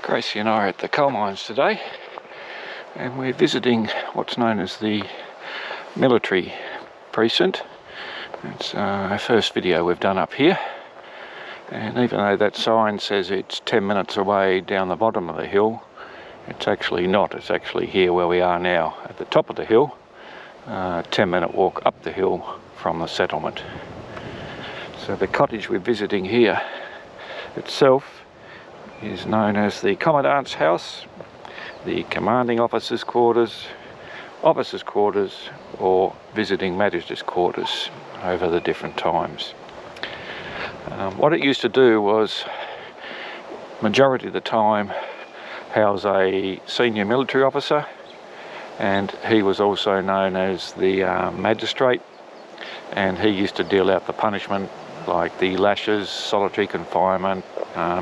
Gracie and I are at the coal mines today, and we're visiting what's known as the military precinct. It's our first video we've done up here, and even though that sign says it's 10 minutes away down the bottom of the hill, it's actually not. It's actually here where we are now at the top of the hill, 10-minute walk up the hill from the settlement. So the cottage we're visiting here itself is known as the Commandant's house, the commanding officer's quarters, or visiting magistrate's quarters over the different times. What it used to do was, majority of the time, house a senior military officer, and he was also known as the magistrate, and he used to deal out the punishment like the lashes, solitary confinement,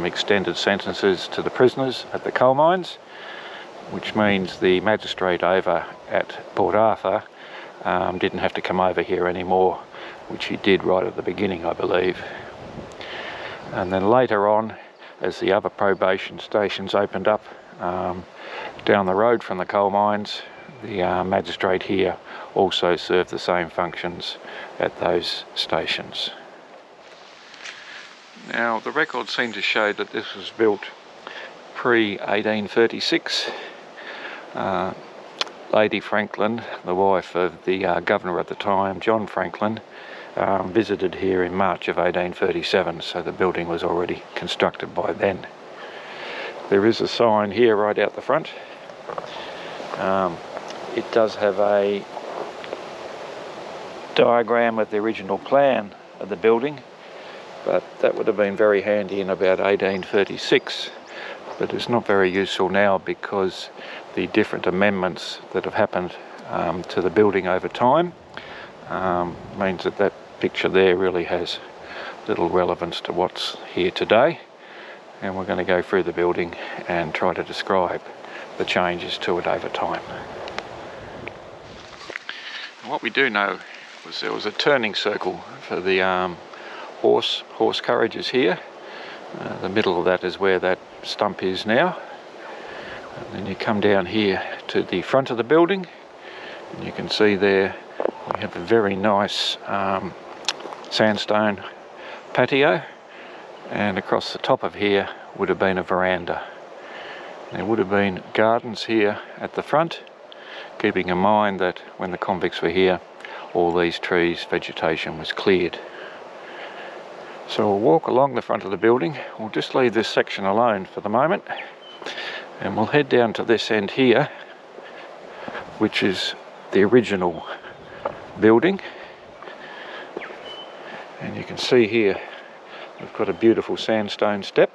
extended sentences to the prisoners at the coal mines, which means the magistrate over at Port Arthur didn't have to come over here anymore, which he did right at the beginning, I believe. And then later on, as the other probation stations opened up down the road from the coal mines, the magistrate here also served the same functions at those stations. Now, the records seem to show that this was built pre-1836. Lady Franklin, the wife of the governor at the time, John Franklin, visited here in March of 1837, so the building was already constructed by then. There is a sign here right out the front. It does have a diagram of the original plan of the building, but that would have been very handy in about 1836, but it's not very useful now because the different amendments that have happened to the building over time means that that picture there really has little relevance to what's here today, and we're going to go through the building and try to describe the changes to it over time. And what we do know was there was a turning circle for the horse carriages here. The middle of that is where that stump is now, and then you come down here to the front of the building, and you can see there we have a very nice sandstone patio, and across the top of here would have been a veranda. There would have been gardens here at the front, keeping in mind that when the convicts were here, all these trees, vegetation was cleared. So we'll walk along the front of the building. We'll just leave this section alone for the moment, and we'll head down to this end here, which is the original building. And you can see here we've got a beautiful sandstone step.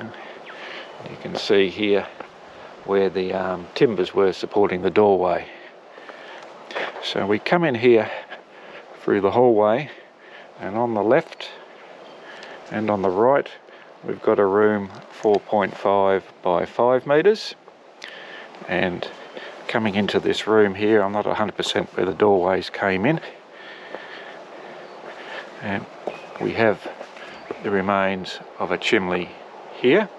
You can see here where the timbers were supporting the doorway. So we come in here through the hallway, and on the left and on the right we've got a room 4.5 by 5 metres, and coming into this room here, I'm not 100% where the doorways came in, and we have the remains of a chimney here,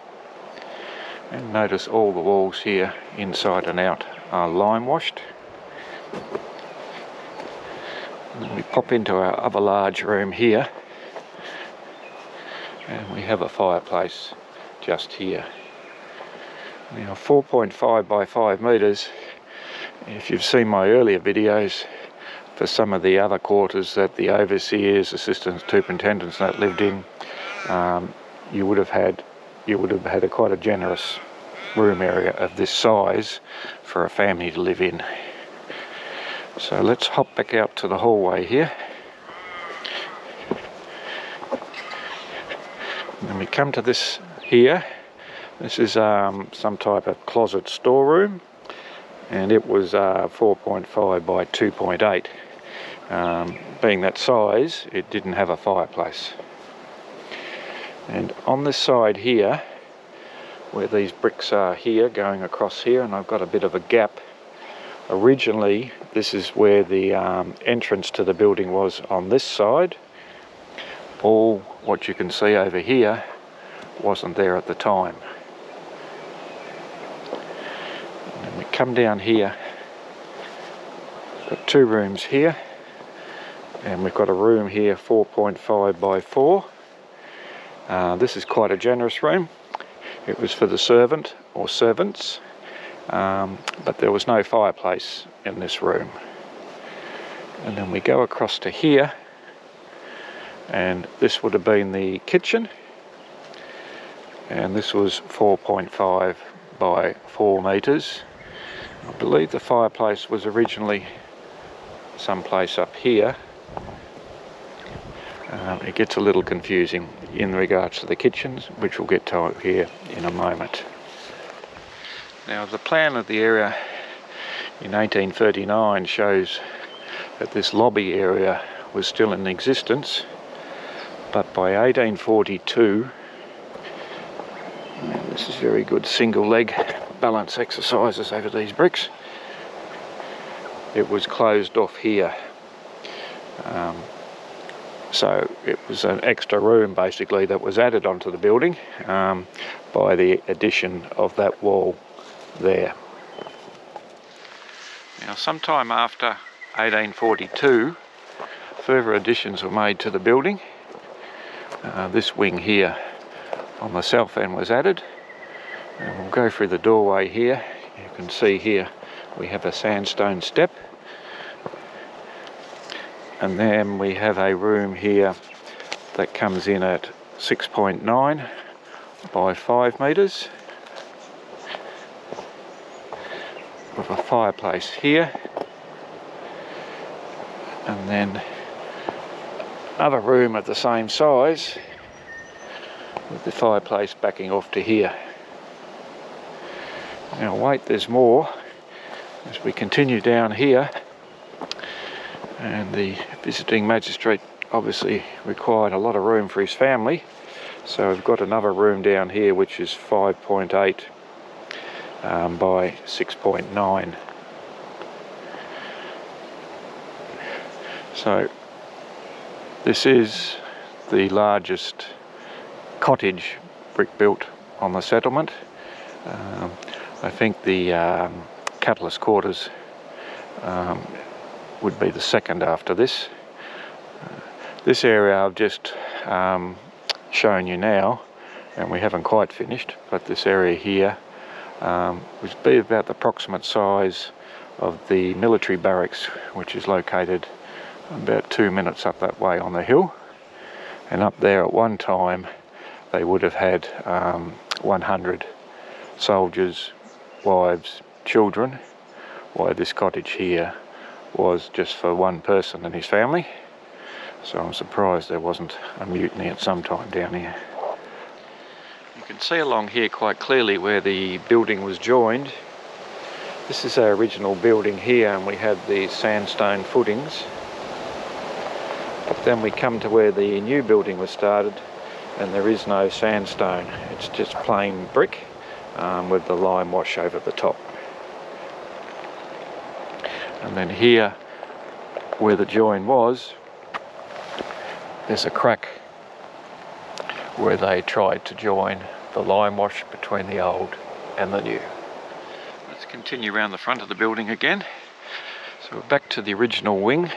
and notice all the walls here inside and out are lime washed. And we pop into our other large room here, and we have a fireplace just here. Now 4.5 by 5 metres, if you've seen my earlier videos, for some of the other quarters that the overseers, assistant superintendents that lived in, you would have had quite a generous room area of this size for a family to live in. So let's hop back out to the hallway here. And we come to this here. This is some type of closet storeroom, and it was 4.5 by 2.8. Being that size, it didn't have a fireplace. And on this side here, where these bricks are here, going across here, and I've got a bit of a gap. Originally, this is where the entrance to the building was on this side. All what you can see over here wasn't there at the time. come down here, got 2 rooms here, and we've got a room here 4.5 by 4. This is quite a generous room. It was for the servant or servants, but there was no fireplace in this room. And then we go across to here, and this would have been the kitchen, and this was 4.5 by 4 metres. I believe the fireplace was originally someplace up here. It gets a little confusing in regards to the kitchens, which we'll get to here in a moment. Now, the plan of the area in 1839 shows that this lobby area was still in existence, but by 1842, and this is very good single leg balance exercises over these bricks, it was closed off here. So it was an extra room basically that was added onto the building by the addition of that wall there. Now, sometime after 1842, further additions were made to the building. This wing here on the south end was added, and we'll go through the doorway here. You can see here we have a sandstone step, and then we have a room here that comes in at 6.9 by 5 metres with a fireplace here, and then another room of the same size with the fireplace backing off to here. Now wait, there's more as we continue down here, and the visiting magistrate obviously required a lot of room for his family, so we've got another room down here which is 5.8 by 6.9. So this is the largest cottage brick built on the settlement. I think the catalyst quarters would be the second after this. This area I've just shown you now, and we haven't quite finished, but this area here would be about the approximate size of the military barracks, which is located about 2 minutes up that way on the hill. And up there at one time they would have had 100 soldiers, wives, children, while this cottage here was just for one person and his family. So I'm surprised there wasn't a mutiny at some time down here. You can see along here quite clearly where the building was joined. This is our original building here, and we have these sandstone footings. But then we come to where the new building was started, and there is no sandstone. It's just plain brick with the lime wash over the top. And then here, where the join was, there's a crack where they tried to join the lime wash between the old and the new. Let's continue around the front of the building again. So we're back to the original wing,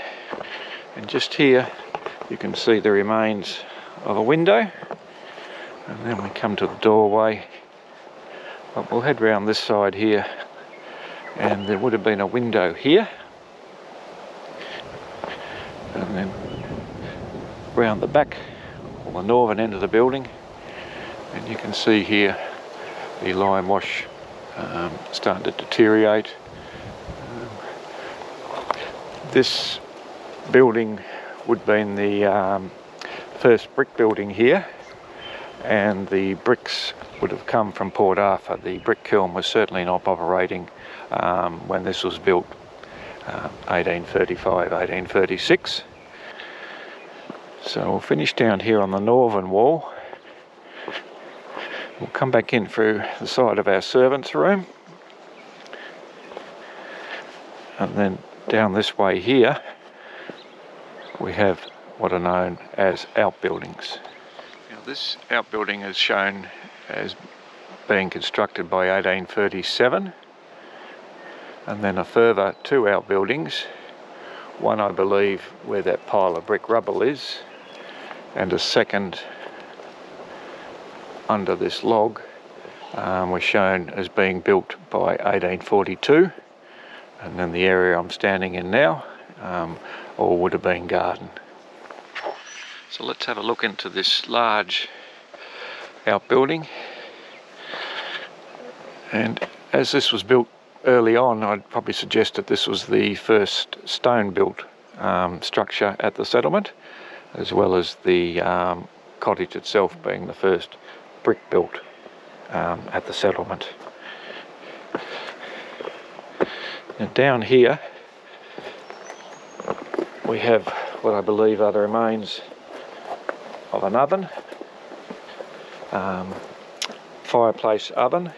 and just here you can see the remains of a window, and then we come to the doorway. But we'll head round this side here, and there would have been a window here, and then round the back, or the northern end of the building, and you can see here the lime wash starting to deteriorate. This building would have been the first brick building here, and the bricks would have come from Port Arthur. The brick kiln was certainly not operating when this was built, 1835, 1836. So we'll finish down here on the northern wall. We'll come back in through the side of our servants' room, and then down this way here we have what are known as outbuildings. Now, this outbuilding is shown as being constructed by 1837, and then a further 2 outbuildings, one I believe where that pile of brick rubble is, and a second under this log was shown as being built by 1842, and then the area I'm standing in now all would have been garden. So let's have a look into this large outbuilding. And as this was built early on, I'd probably suggest that this was the first stone-built structure at the settlement, as well as the cottage itself being the first brick-built at the settlement. Now down here we have what I believe are the remains of an oven, fireplace oven.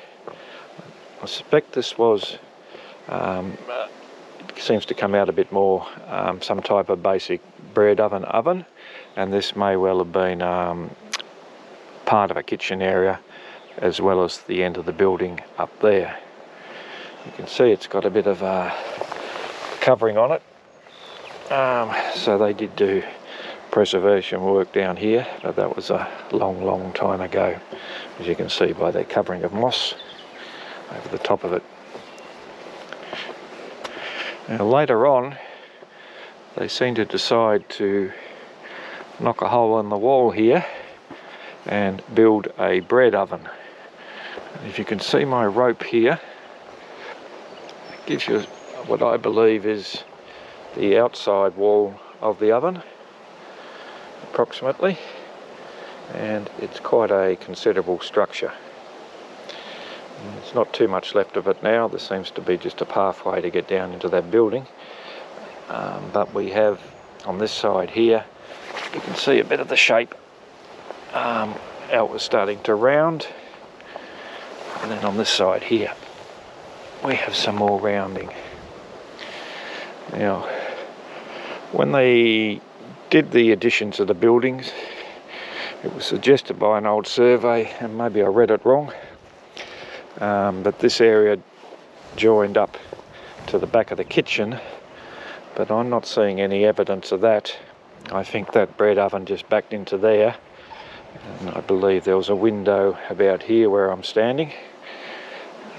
I suspect this was, it seems to come out a bit more, some type of basic bread oven, and this may well have been part of a kitchen area as well as the end of the building up there. You can see it's got a bit of covering on it, so they did do preservation work down here, but that was a long time ago, as you can see by the covering of moss over the top of it. Now later on they seem to decide to knock a hole in the wall here and build a bread oven. If you can see my rope here, it gives you what I believe is the outside wall of the oven approximately, and it's quite a considerable structure. There's not too much left of it now. There seems to be just a pathway to get down into that building, but we have on this side here, you can see a bit of the shape. How it was starting to round, and then on this side here we have some more rounding. Now when they did the additions of the buildings, it was suggested by an old survey, and maybe I read it wrong, but this area joined up to the back of the kitchen, but I'm not seeing any evidence of that. I think that bread oven just backed into there, and I believe there was a window about here where I'm standing.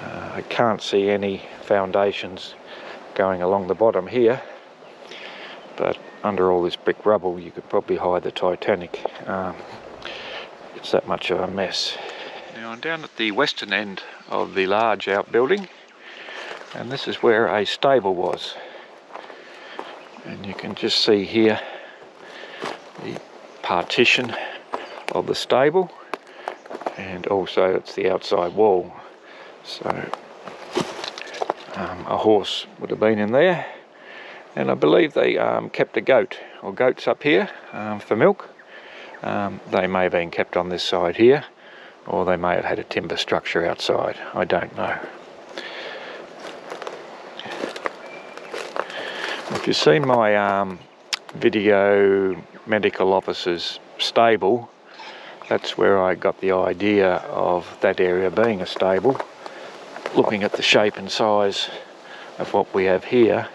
I can't see any foundations going along the bottom here, but under all this brick rubble you could probably hide the Titanic. It's that much of a mess. Now I'm down at the western end of the large outbuilding, and this is where a stable was, and you can just see here the partition of the stable, and also it's the outside wall, so a horse would have been in there, and I believe they kept a goat or goats up here for milk. They may have been kept on this side here, or they may have had a timber structure outside. I don't know. If you've seen my video medical officer's stable, that's where I got the idea of that area being a stable, looking at the shape and size of what we have here,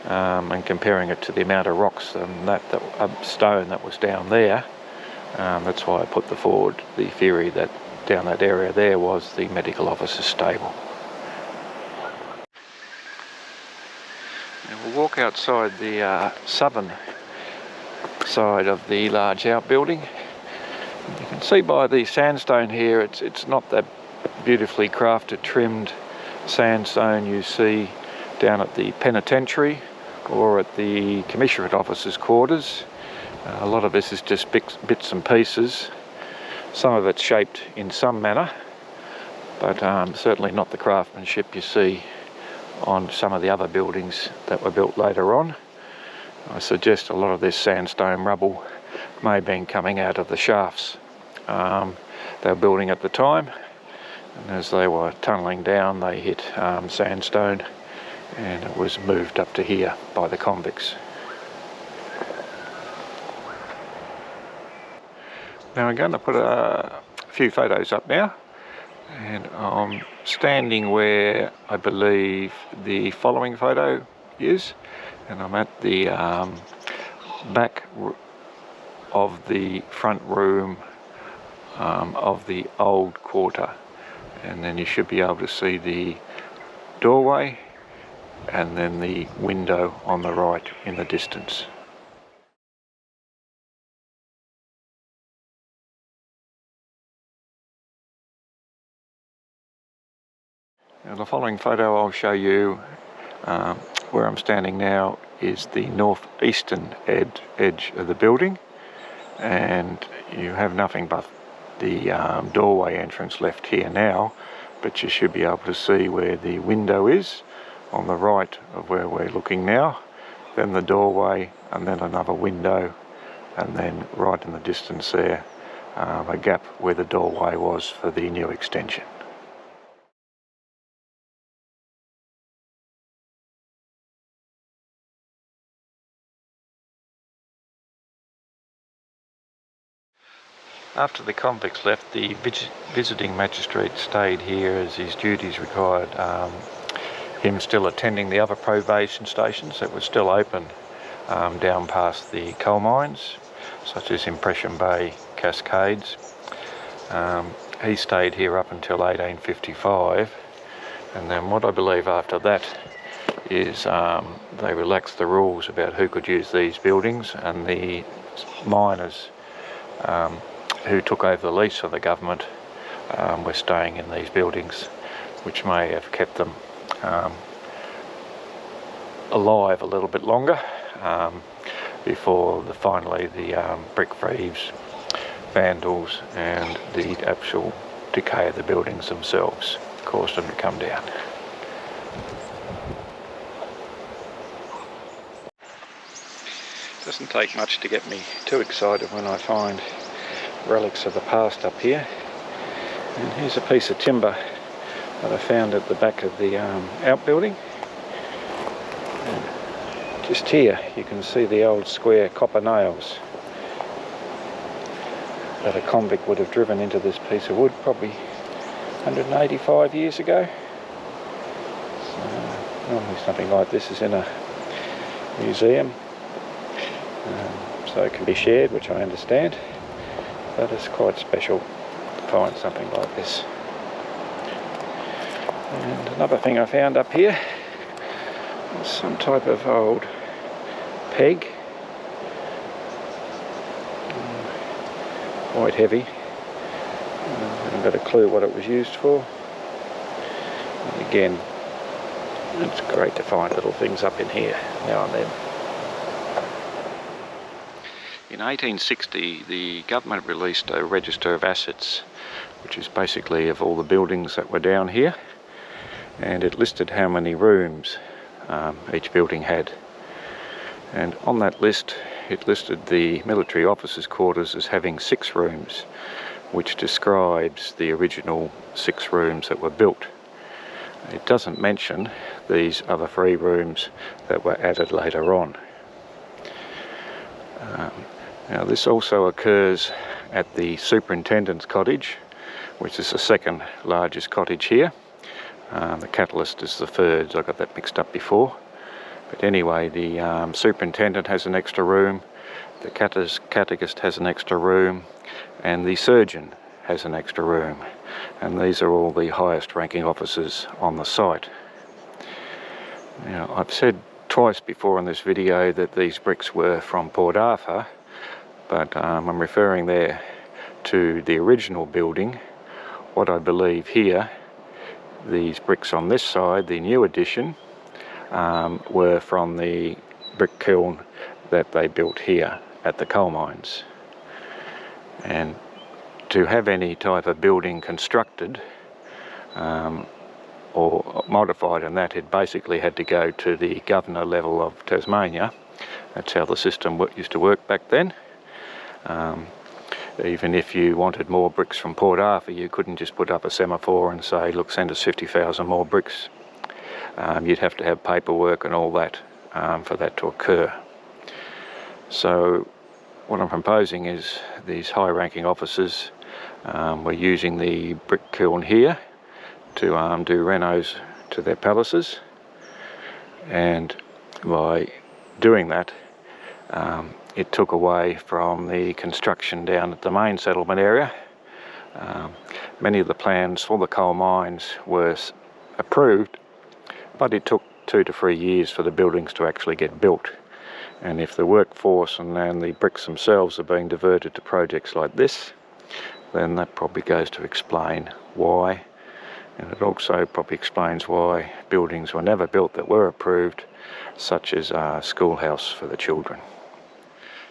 and comparing it to the amount of rocks and that stone that was down there. That's why I put forward the theory that down that area there was the medical officer's stable. And we'll walk outside the southern side of the large outbuilding. You can see by the sandstone here, it's not that beautifully crafted, trimmed sandstone you see down at the penitentiary or at the commissionerate officers' quarters. A lot of this is just bits and pieces. Some of it's shaped in some manner, but certainly not the craftsmanship you see on some of the other buildings that were built later on. I suggest a lot of this sandstone rubble may have been coming out of the shafts they were building at the time, and as they were tunnelling down they hit sandstone, and it was moved up to here by the convicts. Now I'm going to put a few photos up now And I'm standing where I believe the following photo is, and I'm at the back of the front room of the old quarter, and then you should be able to see the doorway and then the window on the right in the distance. Now the following photo I'll show you where I'm standing now is the northeastern edge of the building, and you have nothing but the doorway entrance left here now, but you should be able to see where the window is on the right of where we're looking now, then the doorway, and then another window, and then right in the distance there a gap where the doorway was for the new extension. After the convicts left, the visiting magistrate stayed here as his duties required him still attending the other probation stations that were still open down past the coal mines, such as Impression Bay, Cascades. He stayed here up until 1855, and then what I believe after that is they relaxed the rules about who could use these buildings, and the miners who took over the lease for the government were staying in these buildings, which may have kept them alive a little bit longer before finally the brick thieves, vandals and the actual decay of the buildings themselves caused them to come down. It doesn't take much to get me too excited when I find relics of the past up here. And here's a piece of timber that I found at the back of the outbuilding. And just here you can see the old square copper nails that a convict would have driven into this piece of wood probably 185 years ago. So, normally something like this is in a museum, so it can be shared, which I understand. But it's quite special to find something like this. And another thing I found up here is some type of old peg, quite heavy. I haven't got a clue what it was used for. And again, it's great to find little things up in here now and then. In 1860, the government released a register of assets, which is basically of all the buildings that were down here, and it listed how many rooms each building had. And on that list, it listed the military officers' quarters as having 6 rooms, which describes the original 6 rooms that were built. It doesn't mention these other 3 rooms that were added later on. Now this also occurs at the Superintendent's cottage, which is the second largest cottage here. The Catalyst is the third, so I got that mixed up before. But anyway, the Superintendent has an extra room, the Catechist has an extra room, and the Surgeon has an extra room. And these are all the highest ranking officers on the site. Now, I've said twice before in this video that these bricks were from Port Arthur, but I'm referring there to the original building. What I believe here, these bricks on this side, the new addition, were from the brick kiln that they built here at the coal mines. And to have any type of building constructed or modified in that, it basically had to go to the governor level of Tasmania. That's how the system used to work back then. Even if you wanted more bricks from Port Arthur, you couldn't just put up a semaphore and say, look, send us 50,000 more bricks. You'd have to have paperwork and all that for that to occur. So what I'm proposing is these high-ranking officers were using the brick kiln here to do renos to their palaces, and by doing that it took away from the construction down at the main settlement area. Many of the plans for the coal mines were approved, but it took 2 to 3 years for the buildings to actually get built. And if the workforce and the bricks themselves are being diverted to projects like this, then that probably goes to explain why. And it also probably explains why buildings were never built that were approved, such as a schoolhouse for the children.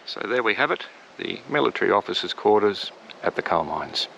So there we have it, the military officers' quarters at the coal mines.